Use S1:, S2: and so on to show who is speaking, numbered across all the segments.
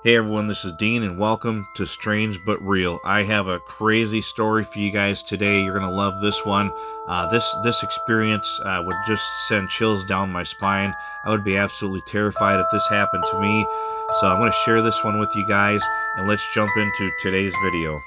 S1: Hey everyone, this is Dean and welcome to Strange But Real. I have a crazy story for you guys today. You're going to love this one. This experience would just send chills down my spine. I would be absolutely terrified if this happened to me. So I'm going to share this one with you guys, and let's jump into today's video.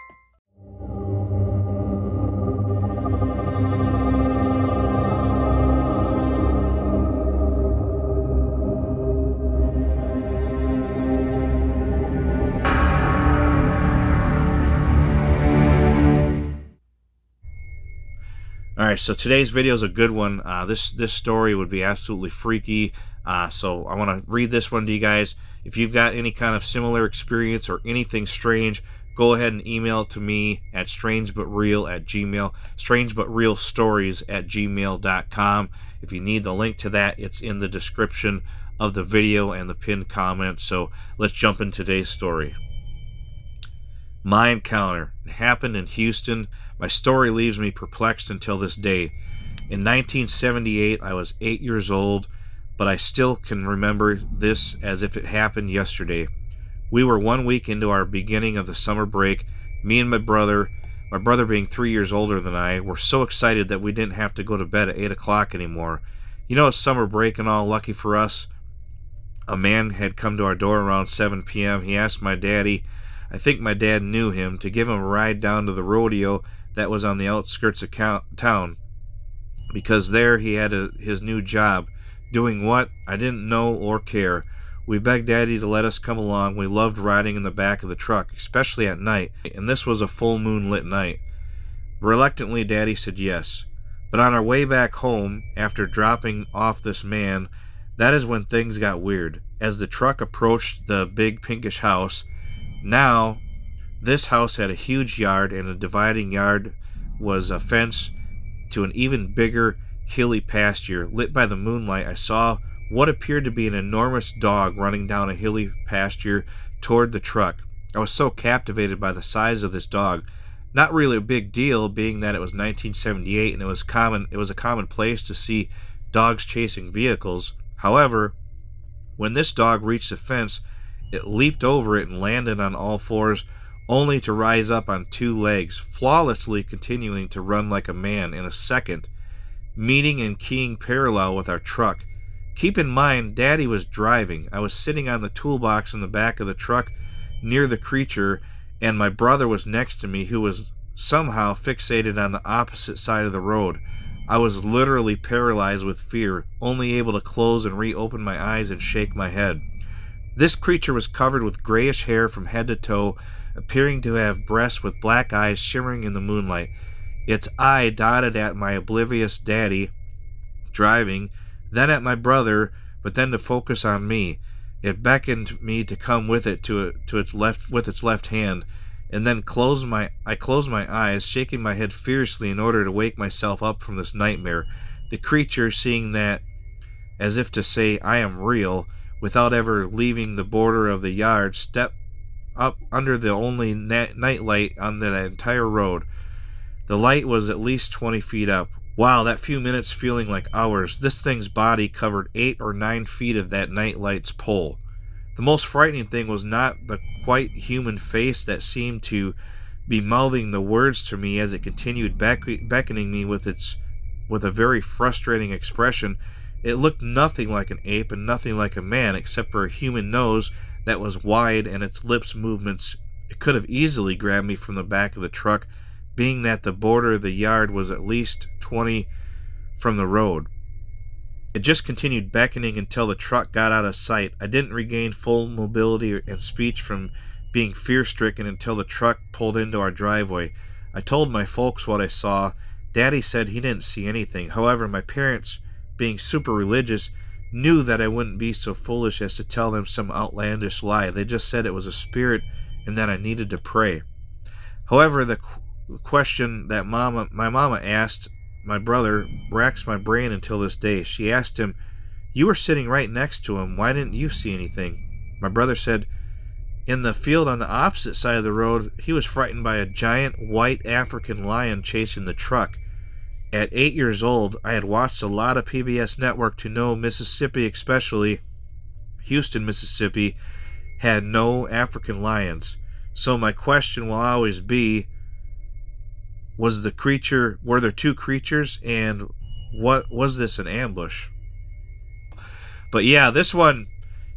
S1: Alright, so today's video is a good one. This story would be absolutely freaky. So I want to read this one to you guys. If you've got any kind of similar experience or anything strange, go ahead and email it to me at strangebutrealstories@gmail.com. If you need the link to that, it's in the description of the video and the pinned comment. So let's jump into today's story. My encounter. It happened in Houston. My story leaves me perplexed until this day. In 1978, I was 8 years old, but I still can remember this as if it happened yesterday. We were 1 week into our beginning of the summer break. Me and my brother being 3 years older than I, were so excited that we didn't have to go to bed at 8 o'clock anymore. You know, it's summer break and all. Lucky for us, a man had come to our door around 7 p.m. He asked my daddy, I think my dad knew him, to give him a ride down to the rodeo that was on the outskirts of town, because there he had his new job. Doing what? I didn't know or care. We begged Daddy to let us come along. We loved riding in the back of the truck, especially at night, and this was a full moon lit night. Reluctantly, Daddy said yes. But on our way back home, after dropping off this man, that is when things got weird. As the truck approached the big pinkish house, now, this house had a huge yard, and a dividing yard was a fence to an even bigger, hilly pasture. Lit by the moonlight, I saw what appeared to be an enormous dog running down a hilly pasture toward the truck. I was so captivated by the size of this dog. Not really a big deal, being that it was 1978 and it was a common place to see dogs chasing vehicles. However, when this dog reached the fence, it leaped over it and landed on all fours, only to rise up on two legs, flawlessly continuing to run like a man in a second, meeting and keying parallel with our truck. Keep in mind, Daddy was driving. I was sitting on the toolbox in the back of the truck near the creature, and my brother was next to me, who was somehow fixated on the opposite side of the road. I was literally paralyzed with fear, only able to close and reopen my eyes and shake my head. This creature was covered with grayish hair from head to toe, appearing to have breasts with black eyes shimmering in the moonlight. Its eye dotted at my oblivious Daddy driving, then at my brother, but then to focus on me. It beckoned me to come with it to its left hand, and then I closed my eyes, shaking my head fiercely in order to wake myself up from this nightmare. The creature, seeing that, as if to say, I am real, without ever leaving the border of the yard, stepped up under the only night light on the entire road. The light was at least 20 feet up. Wow, that few minutes feeling like hours. This thing's body covered 8 or 9 feet of that night light's pole. The most frightening thing was not the quite human face that seemed to be mouthing the words to me as it continued beckoning me with a very frustrating expression. It looked nothing like an ape and nothing like a man, except for a human nose that was wide and its lips movements. It could have easily grabbed me from the back of the truck, being that the border of the yard was at least 20 from the road. It just continued beckoning until the truck got out of sight. I didn't regain full mobility and speech from being fear-stricken until the truck pulled into our driveway. I told my folks what I saw. Daddy said he didn't see anything. However, my parents, being super religious, knew that I wouldn't be so foolish as to tell them some outlandish lie. They just said it was a spirit and that I needed to pray. However, the question that my mama asked my brother racks my brain until this day. She asked him, "You were sitting right next to him. Why didn't you see anything?" My brother said, "In the field on the opposite side of the road, he was frightened by a giant white African lion chasing the truck. At 8 years old, I had watched a lot of PBS network to know Mississippi, especially Houston, Mississippi, had no African lions. So my question will always be, were there two creatures, and what was this, an ambush? But yeah, this one,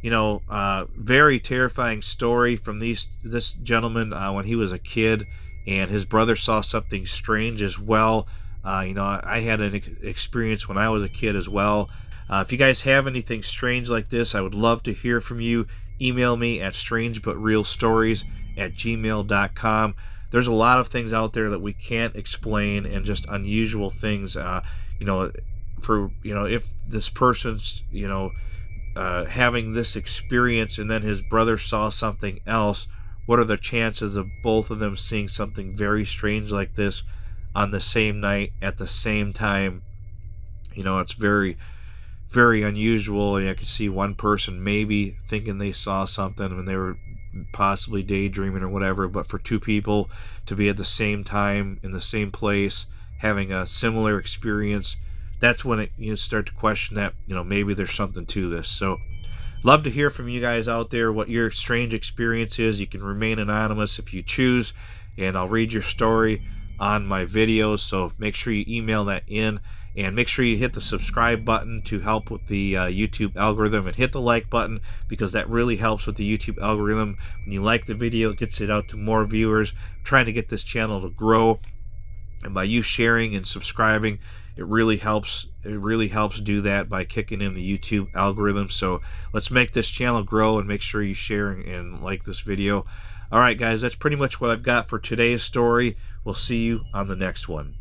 S1: very terrifying story from this gentleman when he was a kid, and his brother saw something strange as well. I had an experience when I was a kid as well. If you guys have anything strange like this, I would love to hear from you. Email me at strangebutrealstories@gmail.com. There's a lot of things out there that we can't explain, and just unusual things. If this person's having this experience and then his brother saw something else, what are the chances of both of them seeing something very strange like this on the same night at the same time? It's very, very unusual. I could see one person maybe thinking they saw something when they were possibly daydreaming or whatever, but for two people to be at the same time in the same place having a similar experience, that's when you start to question that maybe there's something to this. So love to hear from you guys out there what your strange experience is. You can remain anonymous if you choose, and I'll read your story on my videos. So make sure you email that in, and make sure you hit the subscribe button to help with the YouTube algorithm, and hit the like button because that really helps with the YouTube algorithm. When you like the video, it gets it out to more viewers. I'm trying to get this channel to grow, and by you sharing and subscribing, it really helps do that by kicking in the YouTube algorithm. So let's make this channel grow, and make sure you share and like this video. All right, guys, that's pretty much what I've got for today's story. We'll see you on the next one.